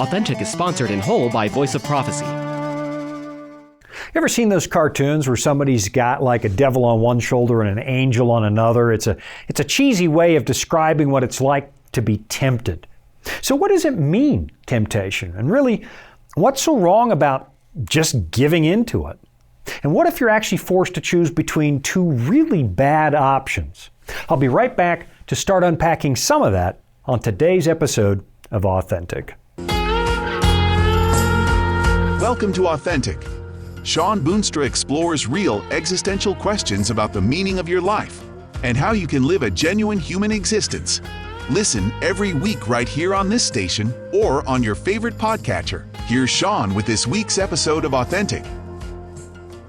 Authentic is sponsored in whole by Voice of Prophecy. You ever seen those cartoons where somebody's got like a devil on one shoulder and an angel on another? It's a cheesy way of describing what it's like to be tempted. So what does it mean, temptation? And really, what's so wrong about just giving into it? And what if you're actually forced to choose between two really bad options? I'll be right back to start unpacking some of that on today's episode of Authentic. Welcome to Authentic. Shawn Boonstra explores real existential questions about the meaning of your life and how you can live a genuine human existence. Listen every week right here on this station or on your favorite podcatcher. Here's Shawn with this week's episode of Authentic.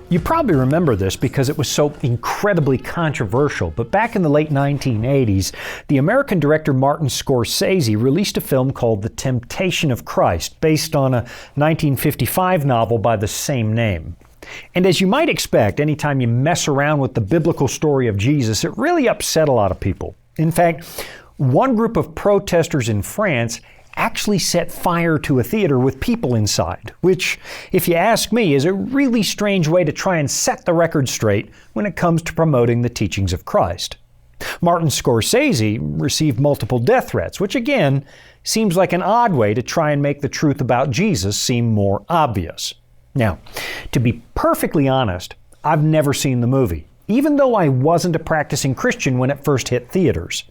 You probably remember this because it was so incredibly controversial, but back in the late 1980s, the American director Martin Scorsese released a film called The Temptation of Christ, based on a 1955 novel by the same name. And as you might expect, anytime you mess around with the biblical story of Jesus, it really upset a lot of people. In fact, one group of protesters in France actually set fire to a theater with people inside, which, if you ask me, is a really strange way to try and set the record straight when it comes to promoting the teachings of Christ. Martin Scorsese received multiple death threats, which again seems like an odd way to try and make the truth about Jesus seem more obvious. Now, to be perfectly honest, I've never seen the movie, even though I wasn't a practicing Christian when it first hit theaters.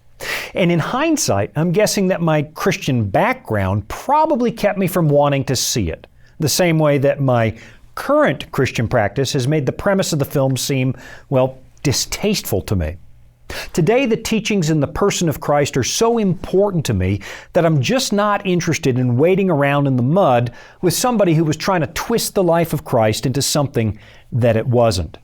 And in hindsight, I'm guessing that my Christian background probably kept me from wanting to see it, the same way that my current Christian practice has made the premise of the film seem, well, distasteful to me. Today, the teachings in the person of Christ are so important to me that I'm just not interested in waiting around in the mud with somebody who was trying to twist the life of Christ into something that it wasn't.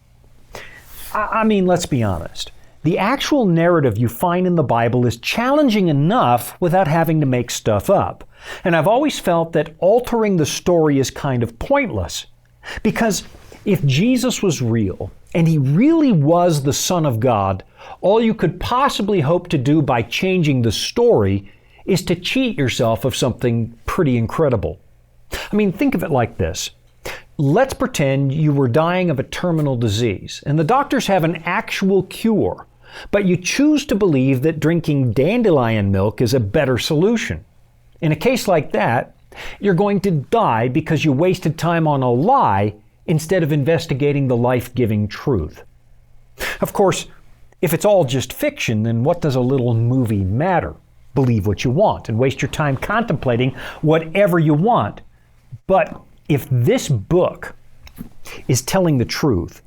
I mean, let's be honest. The actual narrative you find in the Bible is challenging enough without having to make stuff up. And I've always felt that altering the story is kind of pointless. Because if Jesus was real, and he really was the Son of God, all you could possibly hope to do by changing the story is to cheat yourself of something pretty incredible. I mean, think of it like this. Let's pretend you were dying of a terminal disease, and the doctors have an actual cure. But you choose to believe that drinking dandelion milk is a better solution. In a case like that, you're going to die because you wasted time on a lie instead of investigating the life-giving truth. Of course, if it's all just fiction, then what does a little movie matter? Believe what you want and waste your time contemplating whatever you want. But if this book is telling the truth,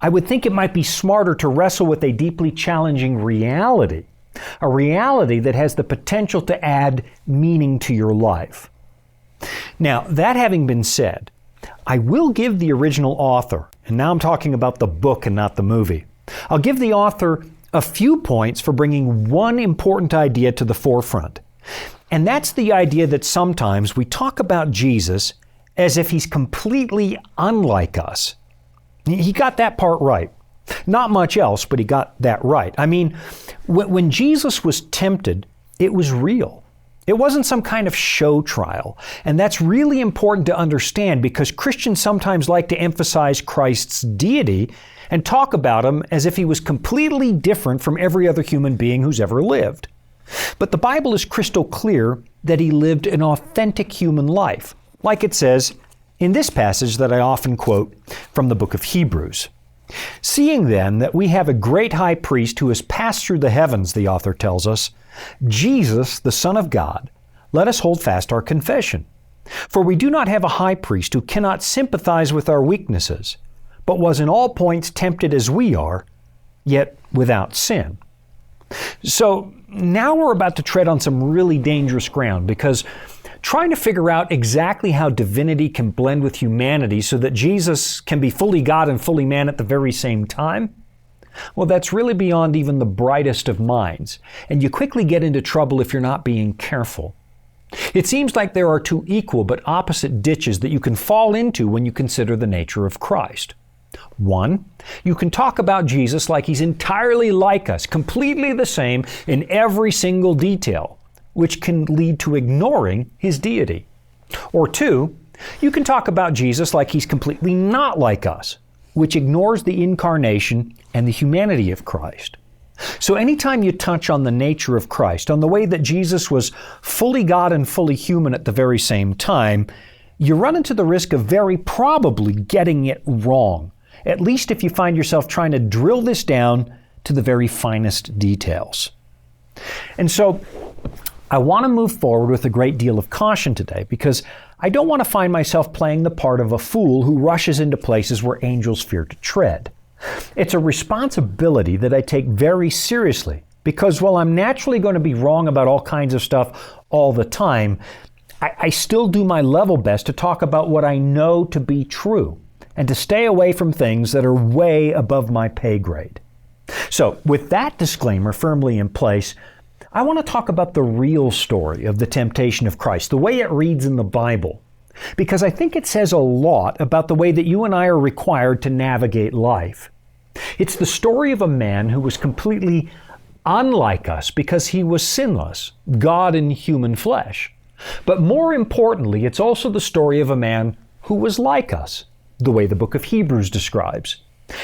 I would think it might be smarter to wrestle with a deeply challenging reality, a reality that has the potential to add meaning to your life. Now, that having been said, I will give the original author, and now I'm talking about the book and not the movie, I'll give the author a few points for bringing one important idea to the forefront. And that's the idea that sometimes we talk about Jesus as if he's completely unlike us. He got that part right. Not much else, but he got that right. I mean, when Jesus was tempted, it was real. It wasn't some kind of show trial. And that's really important to understand because Christians sometimes like to emphasize Christ's deity and talk about him as if he was completely different from every other human being who's ever lived. But the Bible is crystal clear that he lived an authentic human life, like it says in this passage that I often quote from the book of Hebrews. Seeing then that we have a great high priest who has passed through the heavens, the author tells us, Jesus, the Son of God, let us hold fast our confession. For we do not have a high priest who cannot sympathize with our weaknesses, but was in all points tempted as we are, yet without sin. So now we're about to tread on some really dangerous ground because trying to figure out exactly how divinity can blend with humanity so that Jesus can be fully God and fully man at the very same time, well, that's really beyond even the brightest of minds, and you quickly get into trouble if you're not being careful. It seems like there are two equal but opposite ditches that you can fall into when you consider the nature of Christ. One, you can talk about Jesus like he's entirely like us, completely the same in every single detail, which can lead to ignoring his deity. Or two, you can talk about Jesus like he's completely not like us, which ignores the incarnation and the humanity of Christ. So anytime you touch on the nature of Christ, on the way that Jesus was fully God and fully human at the very same time, you run into the risk of very probably getting it wrong, at least if you find yourself trying to drill this down to the very finest details. And so I want to move forward with a great deal of caution today because I don't want to find myself playing the part of a fool who rushes into places where angels fear to tread. It's a responsibility that I take very seriously because while I'm naturally going to be wrong about all kinds of stuff all the time, I still do my level best to talk about what I know to be true and to stay away from things that are way above my pay grade. So with that disclaimer firmly in place, I want to talk about the real story of the temptation of Christ, the way it reads in the Bible, because I think it says a lot about the way that you and I are required to navigate life. It's the story of a man who was completely unlike us because he was sinless, God in human flesh. But more importantly, it's also the story of a man who was like us, the way the book of Hebrews describes.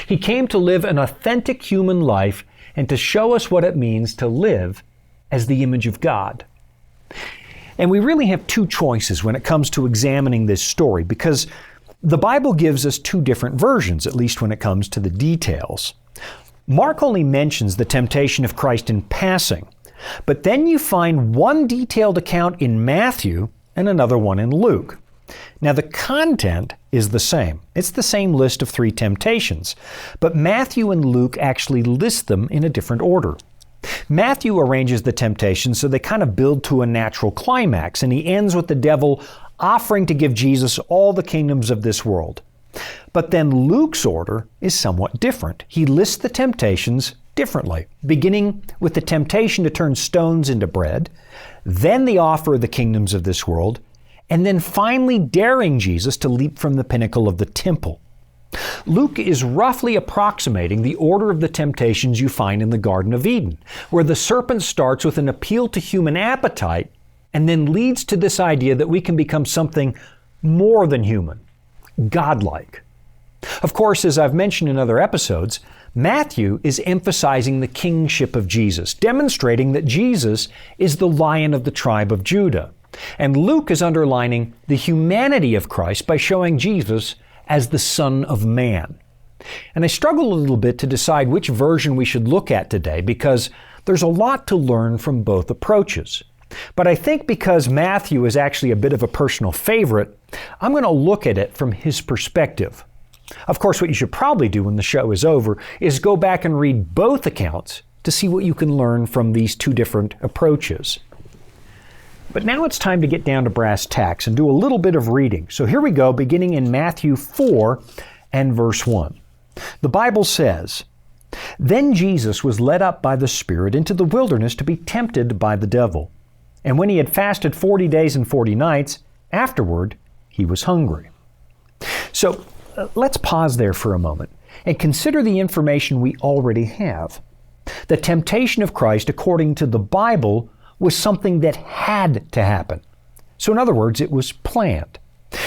He came to live an authentic human life and to show us what it means to live as the image of God. And we really have two choices when it comes to examining this story because the Bible gives us two different versions, at least when it comes to the details. Mark only mentions the temptation of Christ in passing, but then you find one detailed account in Matthew and another one in Luke. Now the content is the same. It's the same list of 3 temptations, but Matthew and Luke actually list them in a different order. Matthew arranges the temptations so they kind of build to a natural climax, and he ends with the devil offering to give Jesus all the kingdoms of this world. But then Luke's order is somewhat different. He lists the temptations differently, beginning with the temptation to turn stones into bread, then the offer of the kingdoms of this world, and then finally daring Jesus to leap from the pinnacle of the temple. Luke is roughly approximating the order of the temptations you find in the Garden of Eden, where the serpent starts with an appeal to human appetite and then leads to this idea that we can become something more than human, godlike. Of course, as I've mentioned in other episodes, Matthew is emphasizing the kingship of Jesus, demonstrating that Jesus is the Lion of the tribe of Judah. And Luke is underlining the humanity of Christ by showing Jesus as the Son of Man. And I struggle a little bit to decide which version we should look at today because there's a lot to learn from both approaches. But I think because Matthew is actually a bit of a personal favorite, I'm going to look at it from his perspective. Of course, what you should probably do when the show is over is go back and read both accounts to see what you can learn from these two different approaches. But now it's time to get down to brass tacks and do a little bit of reading. So here we go, beginning in Matthew 4 and verse 1. The Bible says, "Then Jesus was led up by the Spirit into the wilderness to be tempted by the devil. And when he had fasted 40 days and 40 nights, afterward he was hungry." So let's pause there for a moment and consider the information we already have. The temptation of Christ, according to the Bible, was something that had to happen. So in other words, it was planned.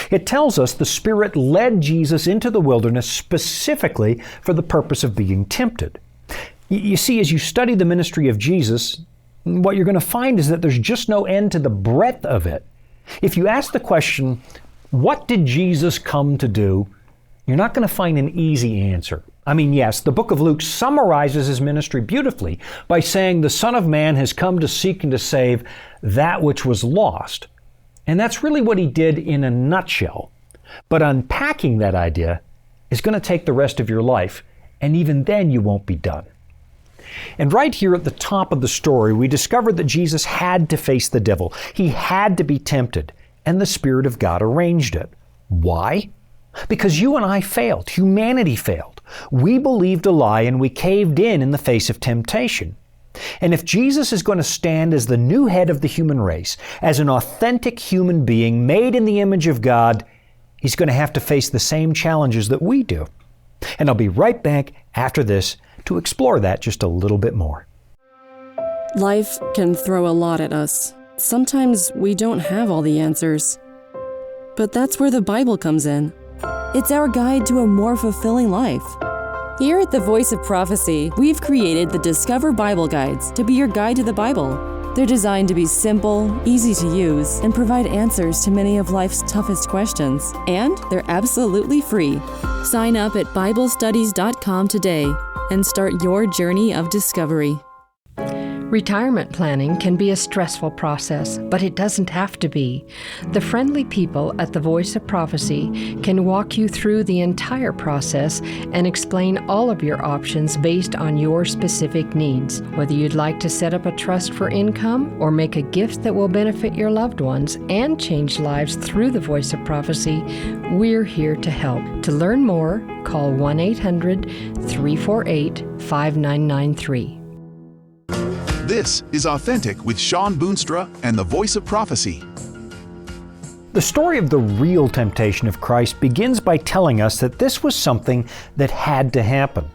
It tells us the Spirit led Jesus into the wilderness specifically for the purpose of being tempted. You see, as you study the ministry of Jesus, what you're going to find is that there's just no end to the breadth of it. If you ask the question, what did Jesus come to do? You're not going to find an easy answer. I mean, yes, the book of Luke summarizes his ministry beautifully by saying the Son of Man has come to seek and to save that which was lost. And that's really what he did in a nutshell. But unpacking that idea is going to take the rest of your life, and even then you won't be done. And right here at the top of the story, we discover that Jesus had to face the devil. He had to be tempted, and the Spirit of God arranged it. Why? Because you and I failed. Humanity failed. We believed a lie and we caved in the face of temptation. And if Jesus is going to stand as the new head of the human race, as an authentic human being made in the image of God, he's going to have to face the same challenges that we do. And I'll be right back after this to explore that just a little bit more. Life can throw a lot at us. Sometimes we don't have all the answers. But that's where the Bible comes in. It's our guide to a more fulfilling life. Here at the Voice of Prophecy, we've created the Discover Bible Guides to be your guide to the Bible. They're designed to be simple, easy to use, and provide answers to many of life's toughest questions. And they're absolutely free. Sign up at BibleStudies.com today and start your journey of discovery. Retirement planning can be a stressful process, but it doesn't have to be. The friendly people at the Voice of Prophecy can walk you through the entire process and explain all of your options based on your specific needs. Whether you'd like to set up a trust for income or make a gift that will benefit your loved ones and change lives through the Voice of Prophecy, we're here to help. To learn more, call 1-800-348-5993. This is Authentic with Shawn Boonstra and the Voice of Prophecy. The story of the real temptation of Christ begins by telling us that this was something that had to happen.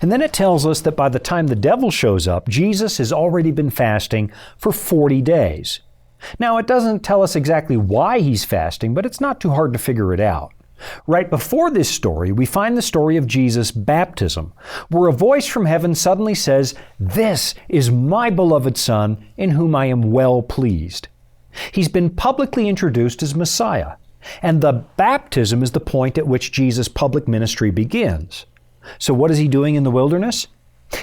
And then it tells us that by the time the devil shows up, Jesus has already been fasting for 40 days. Now, it doesn't tell us exactly why he's fasting, but it's not too hard to figure it out. Right before this story, we find the story of Jesus' baptism, where a voice from heaven suddenly says, "This is my beloved Son, in whom I am well pleased." He's been publicly introduced as Messiah, and the baptism is the point at which Jesus' public ministry begins. So what is he doing in the wilderness?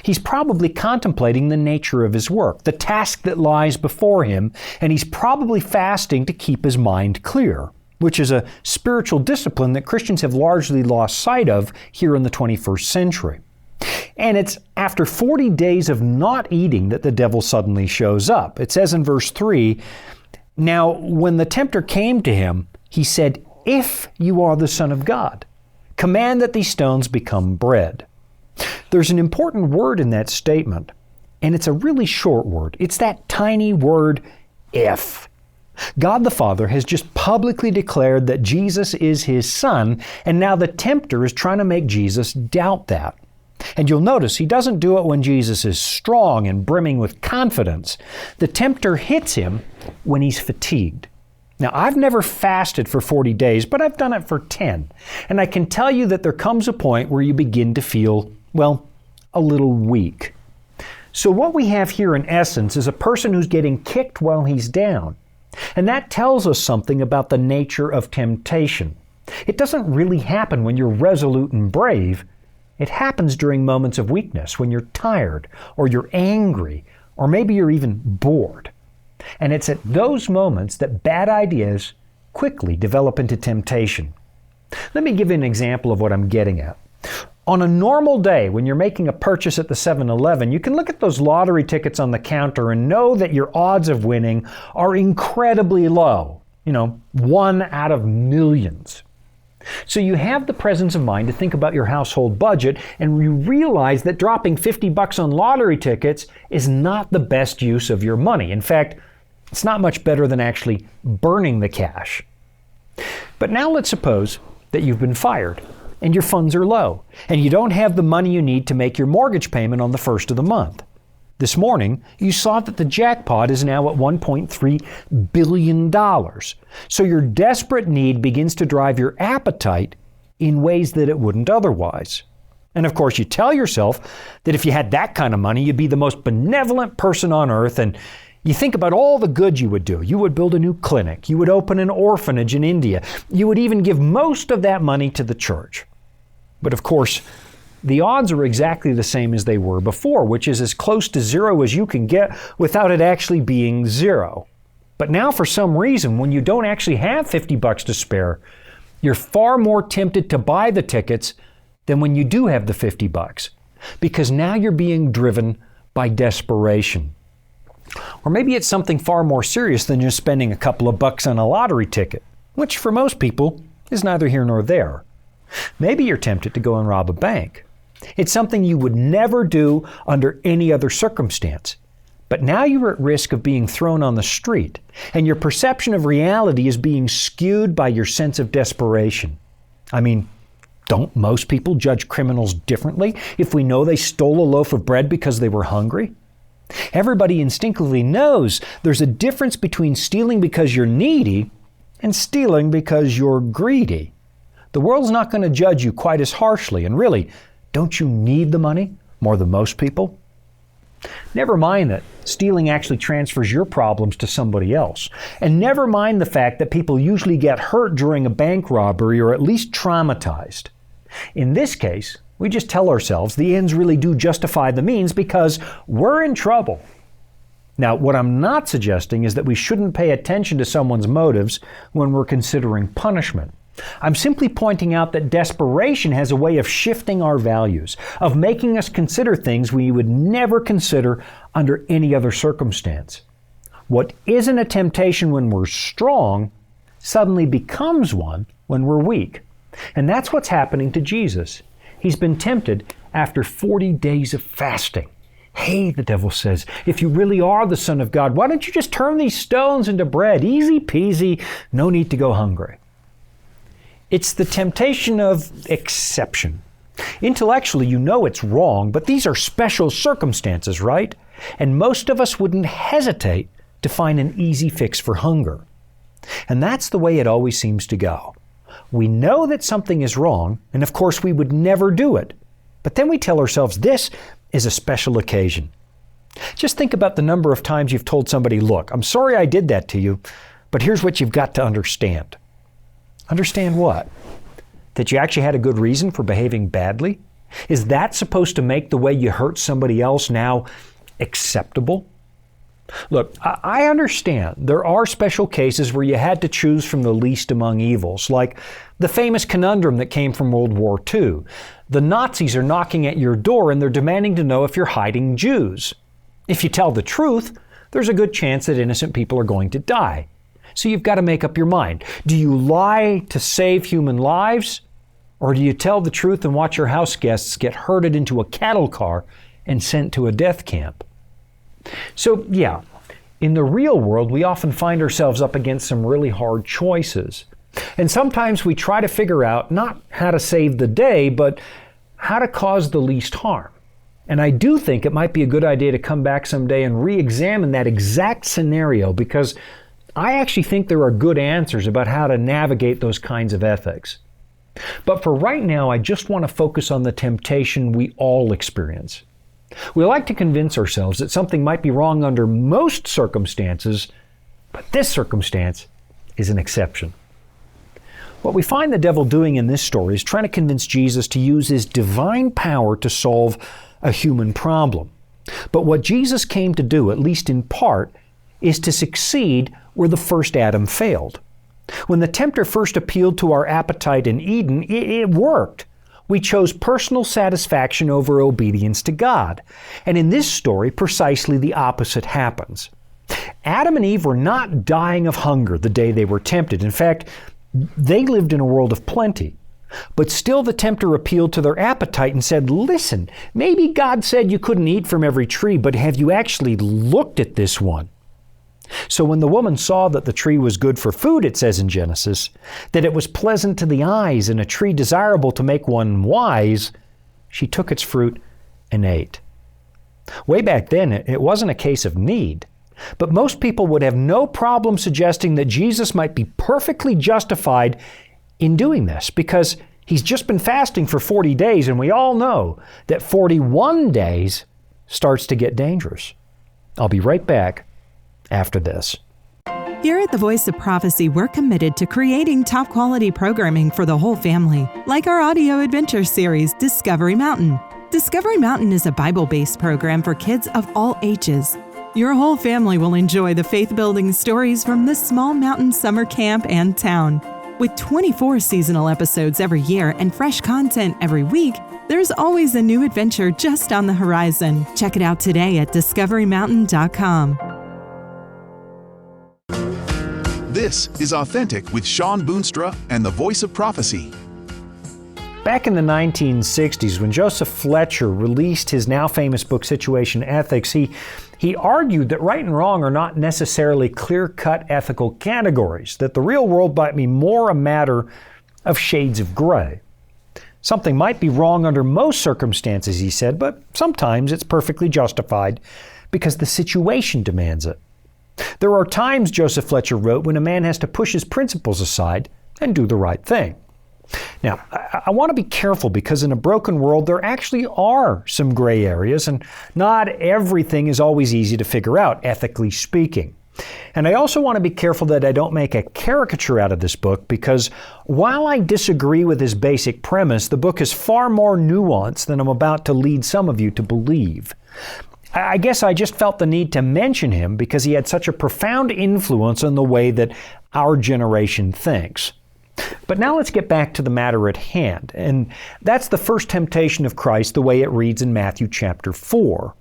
He's probably contemplating the nature of his work, the task that lies before him, and he's probably fasting to keep his mind clear, which is a spiritual discipline that Christians have largely lost sight of here in the 21st century. And it's after 40 days of not eating that the devil suddenly shows up. It says in verse 3, "Now when the tempter came to him, he said, 'If you are the Son of God, command that these stones become bread.'" There's an important word in that statement, and it's a really short word. It's that tiny word, if. God the Father has just publicly declared that Jesus is his Son, and now the tempter is trying to make Jesus doubt that. And you'll notice he doesn't do it when Jesus is strong and brimming with confidence. The tempter hits him when he's fatigued. Now, I've never fasted for 40 days, but I've done it for 10. And I can tell you that there comes a point where you begin to feel, well, a little weak. So what we have here in essence is a person who's getting kicked while he's down. And that tells us something about the nature of temptation. It doesn't really happen when you're resolute and brave. It happens during moments of weakness, when you're tired, or you're angry, or maybe you're even bored. And it's at those moments that bad ideas quickly develop into temptation. Let me give you an example of what I'm getting at. On a normal day, when you're making a purchase at the 7-Eleven, you can look at those lottery tickets on the counter and know that your odds of winning are incredibly low. 1 out of millions. So you have the presence of mind to think about your household budget, and you realize that dropping $50 on lottery tickets is not the best use of your money. In fact, it's not much better than actually burning the cash. But now let's suppose that you've been fired, and your funds are low, and you don't have the money you need to make your mortgage payment on the first of the month. This morning, you saw that the jackpot is now at $1.3 billion. So your desperate need begins to drive your appetite in ways that it wouldn't otherwise. And of course, you tell yourself that if you had that kind of money, you'd be the most benevolent person on earth, and you think about all the good you would do. You would build a new clinic. You would open an orphanage in India. You would even give most of that money to the church. But of course, the odds are exactly the same as they were before, which is as close to zero as you can get without it actually being zero. But now, for some reason, when you don't actually have $50 to spare, you're far more tempted to buy the tickets than when you do have the $50, because now you're being driven by desperation. Or maybe it's something far more serious than just spending a couple of bucks on a lottery ticket, which for most people is neither here nor there. Maybe you're tempted to go and rob a bank. It's something you would never do under any other circumstance. But now you're at risk of being thrown on the street, and your perception of reality is being skewed by your sense of desperation. I mean, don't most people judge criminals differently if we know they stole a loaf of bread because they were hungry? Everybody instinctively knows there's a difference between stealing because you're needy and stealing because you're greedy. The world's not going to judge you quite as harshly, and really, don't you need the money more than most people? Never mind that stealing actually transfers your problems to somebody else. And never mind the fact that people usually get hurt during a bank robbery or at least traumatized. In this case, we just tell ourselves the ends really do justify the means because we're in trouble. Now, what I'm not suggesting is that we shouldn't pay attention to someone's motives when we're considering punishment. I'm simply pointing out that desperation has a way of shifting our values, of making us consider things we would never consider under any other circumstance. What isn't a temptation when we're strong suddenly becomes one when we're weak. And that's what's happening to Jesus. He's been tempted after 40 days of fasting. Hey, the devil says, if you really are the Son of God, why don't you just turn these stones into bread? Easy peasy, no need to go hungry. It's the temptation of exception. Intellectually, you know it's wrong, but these are special circumstances, right? And most of us wouldn't hesitate to find an easy fix for hunger. And that's the way it always seems to go. We know that something is wrong, and of course we would never do it. But then we tell ourselves this is a special occasion. Just think about the number of times you've told somebody, look, I'm sorry I did that to you, but here's what you've got to understand. Understand what? That you actually had a good reason for behaving badly? Is that supposed to make the way you hurt somebody else now acceptable? Look, I understand there are special cases where you had to choose from the least among evils, like the famous conundrum that came from World War II. The Nazis are knocking at your door and they're demanding to know if you're hiding Jews. If you tell the truth, there's a good chance that innocent people are going to die. So you've got to make up your mind. Do you lie to save human lives? Or do you tell the truth and watch your house guests get herded into a cattle car and sent to a death camp? So yeah, in the real world, we often find ourselves up against some really hard choices. And sometimes we try to figure out not how to save the day, but how to cause the least harm. And I do think it might be a good idea to come back someday and re-examine that exact scenario, because I actually think there are good answers about how to navigate those kinds of ethics. But for right now, I just want to focus on the temptation we all experience. We like to convince ourselves that something might be wrong under most circumstances, but this circumstance is an exception. What we find the devil doing in this story is trying to convince Jesus to use his divine power to solve a human problem. But what Jesus came to do, at least in part, is to succeed where the first Adam failed. When the tempter first appealed to our appetite in Eden, it worked. We chose personal satisfaction over obedience to God. And in this story, precisely the opposite happens. Adam and Eve were not dying of hunger the day they were tempted. In fact, they lived in a world of plenty. But still the tempter appealed to their appetite and said, listen, maybe God said you couldn't eat from every tree, but have you actually looked at this one? So when the woman saw that the tree was good for food, it says in Genesis, that it was pleasant to the eyes and a tree desirable to make one wise, she took its fruit and ate. Way back then, it wasn't a case of need. But most people would have no problem suggesting that Jesus might be perfectly justified in doing this, because he's just been fasting for 40 days, and we all know that 41 days starts to get dangerous. I'll be right back after this. Here at the Voice of Prophecy, we're committed to creating top quality programming for the whole family, like our audio adventure series, Discovery Mountain. Discovery Mountain is a Bible-based program for kids of all ages. Your whole family will enjoy the faith-building stories from this small mountain summer camp and town. With 24 seasonal episodes every year and fresh content every week, there's always a new adventure just on the horizon. Check it out today at discoverymountain.com. This is Authentic with Shawn Boonstra and the Voice of Prophecy. Back in the 1960s, when Joseph Fletcher released his now famous book, Situation Ethics, he argued that right and wrong are not necessarily clear-cut ethical categories, that the real world might be more a matter of shades of gray. Something might be wrong under most circumstances, he said, but sometimes it's perfectly justified because the situation demands it. There are times, Joseph Fletcher wrote, when a man has to push his principles aside and do the right thing. Now, I want to be careful because in a broken world, there actually are some gray areas, and not everything is always easy to figure out, ethically speaking. And I also want to be careful that I don't make a caricature out of this book, because while I disagree with his basic premise, the book is far more nuanced than I'm about to lead some of you to believe. I guess I just felt the need to mention him because he had such a profound influence on the way that our generation thinks. But now let's get back to the matter at hand, and that's the first temptation of Christ the way it reads in Matthew chapter 4.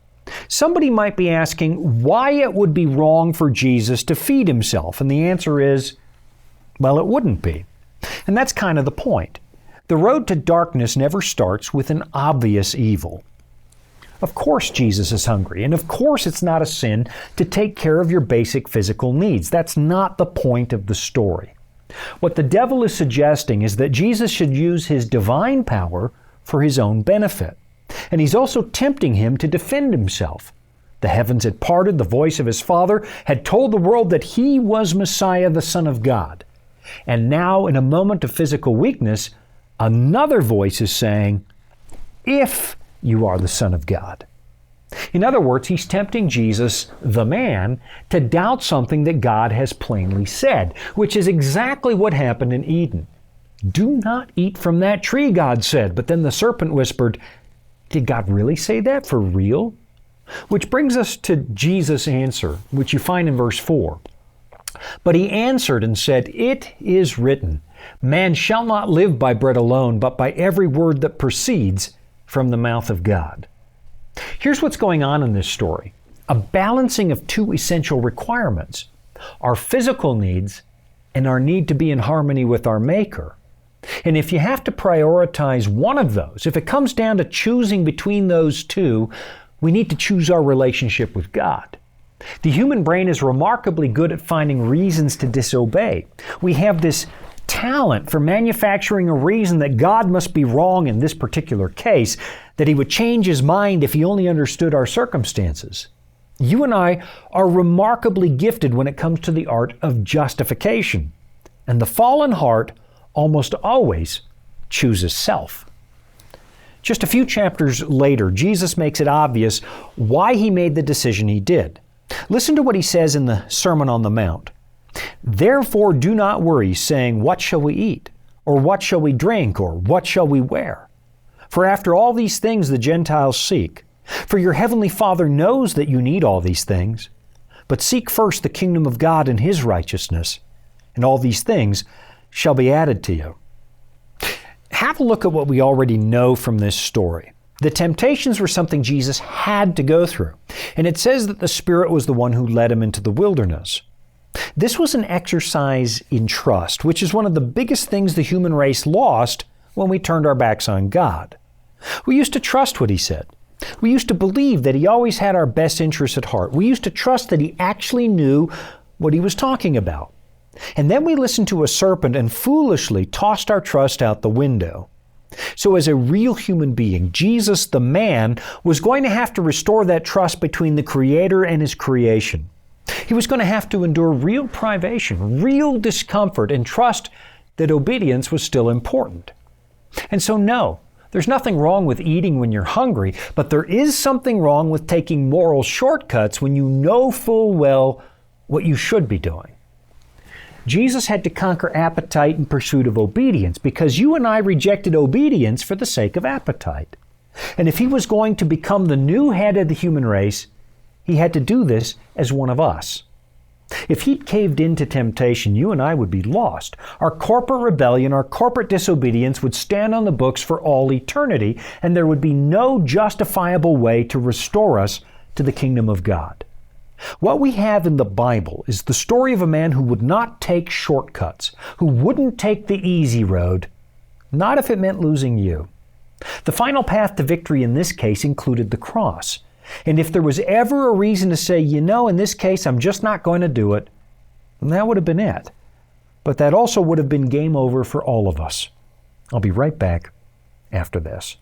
Somebody might be asking why it would be wrong for Jesus to feed himself, and the answer is, well, it wouldn't be. And that's kind of the point. The road to darkness never starts with an obvious evil. Of course Jesus is hungry, and of course it's not a sin to take care of your basic physical needs. That's not the point of the story. What the devil is suggesting is that Jesus should use his divine power for his own benefit. And he's also tempting him to defend himself. The heavens had parted, the voice of his Father had told the world that he was Messiah, the Son of God. And now, in a moment of physical weakness, another voice is saying, if you are the Son of God. In other words, he's tempting Jesus, the man, to doubt something that God has plainly said, which is exactly what happened in Eden. Do not eat from that tree, God said. But then the serpent whispered, did God really say that for real? Which brings us to Jesus' answer, which you find in verse 4. But he answered and said, it is written, man shall not live by bread alone, but by every word that proceeds from the mouth of God. Here's what's going on in this story. A balancing of two essential requirements. Our physical needs and our need to be in harmony with our Maker. And if you have to prioritize one of those, if it comes down to choosing between those two, we need to choose our relationship with God. The human brain is remarkably good at finding reasons to disobey. We have this talent for manufacturing a reason that God must be wrong in this particular case, that he would change his mind if he only understood our circumstances. You and I are remarkably gifted when it comes to the art of justification. And the fallen heart almost always chooses self. Just a few chapters later, Jesus makes it obvious why he made the decision he did. Listen to what he says in the Sermon on the Mount. Therefore do not worry, saying, what shall we eat? Or what shall we drink? Or what shall we wear? For after all these things the Gentiles seek. For your heavenly Father knows that you need all these things. But seek first the kingdom of God and his righteousness, and all these things shall be added to you. Have a look at what we already know from this story. The temptations were something Jesus had to go through, and it says that the Spirit was the one who led him into the wilderness. This was an exercise in trust, which is one of the biggest things the human race lost when we turned our backs on God. We used to trust what he said. We used to believe that he always had our best interests at heart. We used to trust that he actually knew what he was talking about. And then we listened to a serpent and foolishly tossed our trust out the window. So as a real human being, Jesus, the man, was going to have to restore that trust between the Creator and his creation. He was going to have to endure real privation, real discomfort, and trust that obedience was still important. And so no, there's nothing wrong with eating when you're hungry, but there is something wrong with taking moral shortcuts when you know full well what you should be doing. Jesus had to conquer appetite in pursuit of obedience because you and I rejected obedience for the sake of appetite. And if he was going to become the new head of the human race, he had to do this as one of us. If he'd caved into temptation, you and I would be lost. Our corporate rebellion, our corporate disobedience would stand on the books for all eternity, and there would be no justifiable way to restore us to the kingdom of God. What we have in the Bible is the story of a man who would not take shortcuts, who wouldn't take the easy road, not if it meant losing you. The final path to victory in this case included the cross. And if there was ever a reason to say, in this case, I'm just not going to do it, then that would have been it. But that also would have been game over for all of us. I'll be right back after this.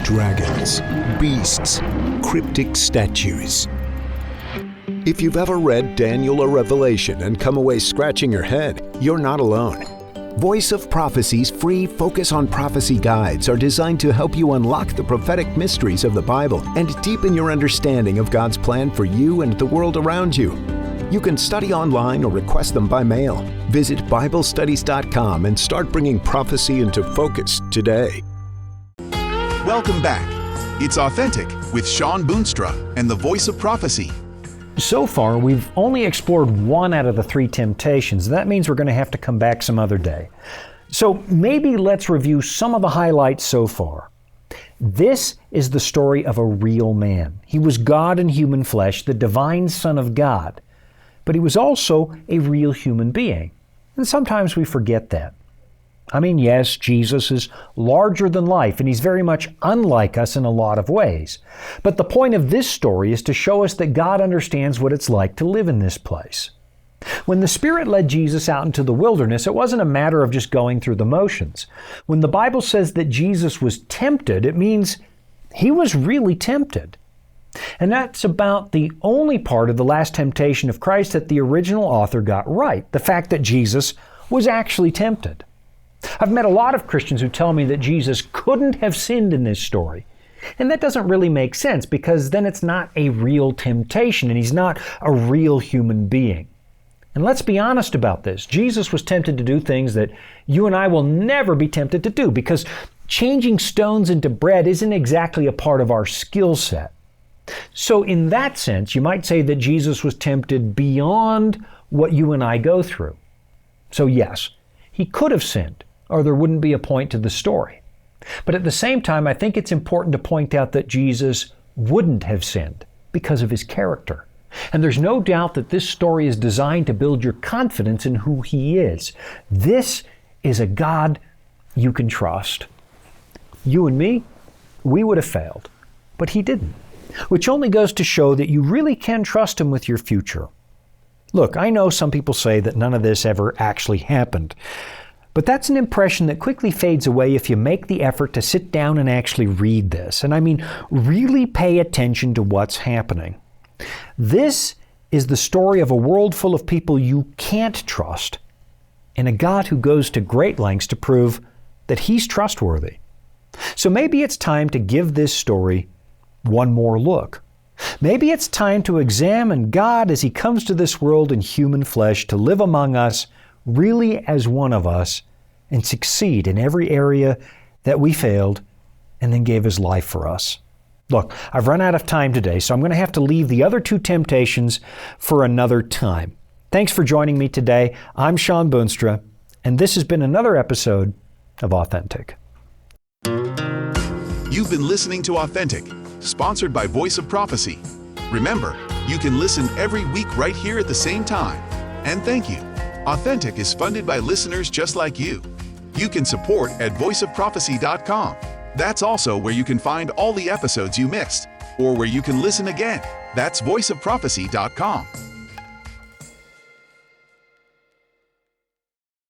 Dragons, beasts, cryptic statues. If you've ever read Daniel or Revelation and come away scratching your head, you're not alone. Voice of Prophecy's free Focus on Prophecy guides are designed to help you unlock the prophetic mysteries of the Bible and deepen your understanding of God's plan for you and the world around you. You can study online or request them by mail. Visit BibleStudies.com and start bringing prophecy into focus today. Welcome back. It's Authentic with Shawn Boonstra and the Voice of Prophecy. So far, we've only explored one out of the three temptations. That means we're going to have to come back some other day. So maybe let's review some of the highlights so far. This is the story of a real man. He was God in human flesh, the divine Son of God. But he was also a real human being. And sometimes we forget that. I mean, yes, Jesus is larger than life, and he's very much unlike us in a lot of ways. But the point of this story is to show us that God understands what it's like to live in this place. When the Spirit led Jesus out into the wilderness, it wasn't a matter of just going through the motions. When the Bible says that Jesus was tempted, it means he was really tempted. And that's about the only part of the last temptation of Christ that the original author got right, the fact that Jesus was actually tempted. I've met a lot of Christians who tell me that Jesus couldn't have sinned in this story. And that doesn't really make sense, because then it's not a real temptation and he's not a real human being. And let's be honest about this. Jesus was tempted to do things that you and I will never be tempted to do, because changing stones into bread isn't exactly a part of our skill set. So in that sense, you might say that Jesus was tempted beyond what you and I go through. So yes, he could have sinned, or there wouldn't be a point to the story. But at the same time, I think it's important to point out that Jesus wouldn't have sinned because of his character. And there's no doubt that this story is designed to build your confidence in who he is. This is a God you can trust. You and me, we would have failed, but he didn't, which only goes to show that you really can trust him with your future. Look, I know some people say that none of this ever actually happened, but that's an impression that quickly fades away if you make the effort to sit down and actually read this. And I mean, really pay attention to what's happening. This is the story of a world full of people you can't trust, and a God who goes to great lengths to prove that he's trustworthy. So maybe it's time to give this story one more look. Maybe it's time to examine God as he comes to this world in human flesh to live among us, really as one of us, and succeed in every area that we failed and then gave his life for us. Look, I've run out of time today, so I'm going to have to leave the other two temptations for another time. Thanks for joining me today. I'm Shawn Boonstra, and this has been another episode of Authentic. You've been listening to Authentic, sponsored by Voice of Prophecy. Remember, you can listen every week right here at the same time. And thank you. Authentic is funded by listeners just like you. You can support at voiceofprophecy.com. That's also where you can find all the episodes you missed, or where you can listen again. That's voiceofprophecy.com.